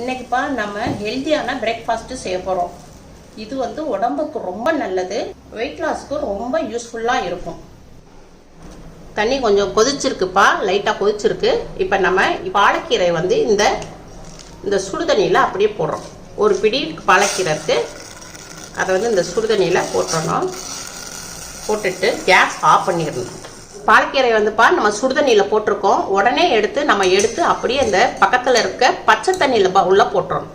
இன்னைக்குப்பா நம்ம ஹெல்த்தியான பிரேக்ஃபாஸ்ட் செய்ய போறோம். இது வந்து உடம்புக்கு ரொம்ப நல்லது, வெயிட் லாஸ்க்கு ரொம்ப யூஸ்ஃபுல்லா இருக்கும். தண்ணி கொஞ்சம் கொதிச்சிருக்குப்பா, லைட்டா கொதிச்சிருக்கு. இப்போ நம்ம பாலக்கீரை வந்து இந்த சுடு தண்ணியில் அப்படியே போடுறோம். ஒரு பிடி பாலக்கீரை இருக்கு, அதை வந்து இந்த சுடு தண்ணியில் போட்டுறணும். போட்டுட்டு கேஸ் ஆஃப் பண்ணிடணும். பாலக்கீரை வந்துப்பா நம்ம சுடுதண்ணியில் போட்டிருக்கோம். உடனே நம்ம எடுத்து அப்படியே இந்த பக்கத்தில் இருக்க பச்சை தண்ணியில் உள்ள போட்டுறோம்.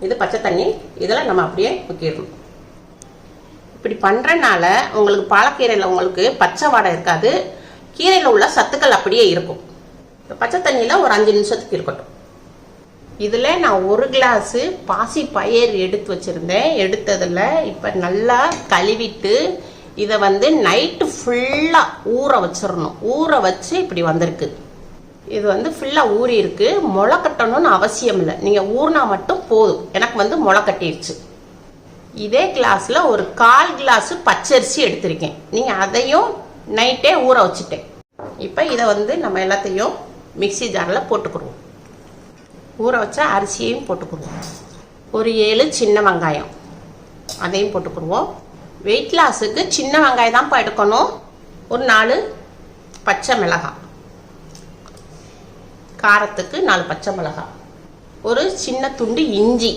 இது பச்சை தண்ணி, இதில் நம்ம அப்படியே ஊற்றிடணும். இப்படி பண்ணுறனால உங்களுக்கு பாலக்கீரையில் உங்களுக்கு பச்சை வாடை இருக்காது, கீரையில் உள்ள சத்துக்கள் அப்படியே இருக்கும். பச்சை தண்ணியில் ஒரு 5 நிமிஷத்துக்கு இருக்கட்டும். இதில் நான் 1 கிளாஸு பாசி பயிர் எடுத்து வச்சுருந்தேன். எடுத்ததில் இப்போ நல்லா கழுவிட்டு இதை வந்து நைட்டு ஃபுல்லாக ஊற வச்சிடணும். ஊற வச்சு இப்படி வந்திருக்கு. இது வந்து ஃபுல்லாக ஊறி இருக்கு. முளை கட்டணும்னு அவசியம் இல்லை, நீங்கள் ஊறினா மட்டும் போதும். எனக்கு வந்து முளை கட்டிடுச்சு. இதே கிளாஸில் ஒரு 1/4 கிளாஸு பச்சரிசி எடுத்திருக்கேன். நீங்கள் அதையும் நைட்டே ஊற வச்சுட்டேன். இப்போ இதை வந்து நம்ம எல்லாத்தையும் மிக்சி ஜாரில் போட்டுக்கிடுவோம். ஊற வச்ச அரிசியையும் போட்டுக்கிடுவோம். ஒரு 7 சின்ன வெங்காயம் அதையும் போட்டுக்கிடுவோம். வெயிட் லாஸுக்கு சின்ன வெங்காயம் தான் எடுக்கணும். ஒரு 4 பச்சை மிளகாய், காரத்துக்கு 4 பச்சை மிளகாய், ஒரு சின்ன துண்டு இஞ்சி,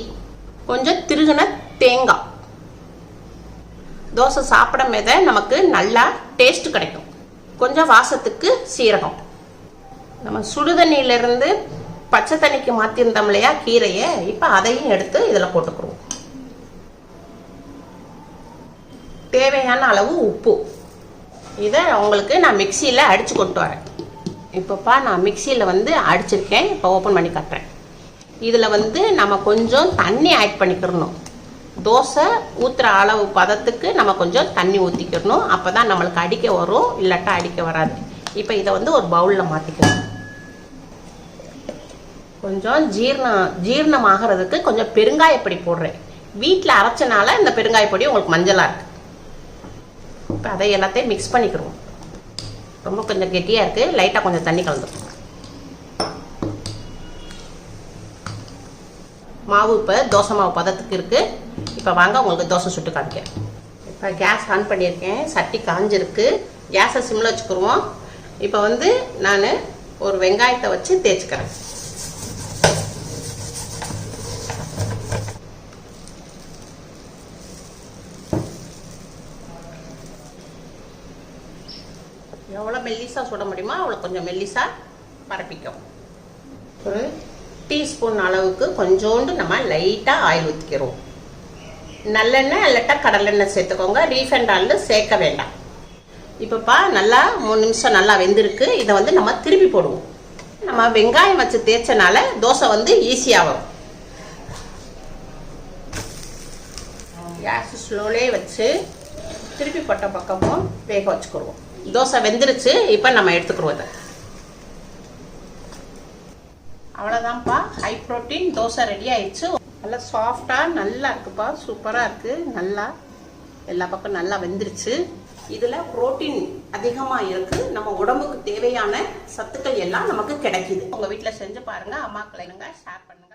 கொஞ்சம் திருகுன தேங்காய். தோசை சாப்பிடும் நமக்கு நல்லா டேஸ்ட் கிடைக்கும். கொஞ்சம் வாசத்துக்கு சீரகம். நம்ம சுடுதண்ணியிலிருந்து பச்சை தண்ணிக்கு மாற்றிருந்தோம் இல்லையா கீரையை, இப்போ அதையும் எடுத்து இதில் போட்டுக்கிறோம். தேவையான அளவு உப்பு. இதை உங்களுக்கு நான் மிக்சியில் அடித்து கொண்டு வரேன். இப்போப்பா நான் மிக்சியில் வந்து அடிச்சிருக்கேன். இப்போ ஓப்பன் பண்ணி காட்டுறேன். இதில் வந்து நம்ம கொஞ்சம் தண்ணி ஆட் பண்ணிக்கிறணும். தோசை ஊற்றுற அளவு பதத்துக்கு நம்ம கொஞ்சம் தண்ணி ஊற்றிக்கிறணும். அப்போ தான் நம்மளுக்கு அடிக்க வரும், இல்லாட்டா அடிக்க வராது. இப்போ இதை வந்து ஒரு பவுலில் மாற்றிக்கணும். கொஞ்சம் ஜீரணமாகிறதுக்கு கொஞ்சம் பெருங்காயப்பொடி போடுறேன். வீட்டில் அரைச்சனால இந்த பெருங்காயப்பொடி உங்களுக்கு மஞ்சளாக இருக்குது. இப்போ அதை எல்லாத்தையும் மிக்ஸ் பண்ணிக்கிறோம். ரொம்ப கொஞ்சம் கெட்டியாக இருக்குது, லைட்டாக கொஞ்சம் தண்ணி கலந்துடும். மாவு இப்போ தோசை மாவு பதத்துக்கு இருக்குது. இப்போ வாங்க உங்களுக்கு தோசை சுட்டு காமிக்க. இப்போ கேஸ் ஆன் பண்ணியிருக்கேன். சட்டி காஞ்சிருக்கு. கேஸை சிம்மில் வச்சுக்கிடுவோம். இப்போ வந்து நான் ஒரு வெங்காயத்தை வச்சு தேய்ச்சிக்கிறேன். எவ்வளோ மெல்லிஸாக சுட முடியுமோ அவ்வளோ கொஞ்சம் மெல்லிஸாக பரப்பிக்கும். ஒரு டீஸ்பூன் அளவுக்கு கொஞ்சோண்டு நம்ம லைட்டாக ஆயில் ஊற்றிக்கிறோம். நல்லெண்ணெய் இல்லாட்டா கடலெண்ணெய் சேர்த்துக்கோங்க. ரீஃபைண்ட் ஆயில் சேர்க்க வேண்டாம். இப்போப்பா நல்லா 3 நிமிஷம் நல்லா வெந்திருக்கு. இதை வந்து நம்ம திருப்பி போடுவோம். நம்ம வெங்காயம் வச்சு தேய்ச்சனால தோசை வந்து ஈஸியாக வரும். கேஸ் ஸ்லோலே வச்சு திருப்பி போட்ட பக்கமும் வேக வச்சுக்கிடுவோம். தோசை வெந்துருச்சு. இப்போ நம்ம எடுத்துக்கிறோம். இதை அவ்வளோதான்ப்பா, ஹை ப்ரோட்டீன் தோசை ரெடி ஆயிடுச்சு. நல்லா சாஃப்டாக நல்லா இருக்குப்பா, சூப்பராக இருக்குது. நல்லா எல்லா பக்கம் நல்லா வெந்துருச்சு. இதில் ப்ரோட்டீன் அதிகமாக இருக்குது. நம்ம உடம்புக்கு தேவையான சத்துக்கள் எல்லாம் நமக்கு கிடைக்கிது. உங்கள் வீட்டில் செஞ்சு பாருங்கள். அம்மாக்களை ஷேர் பண்ணுங்கள்.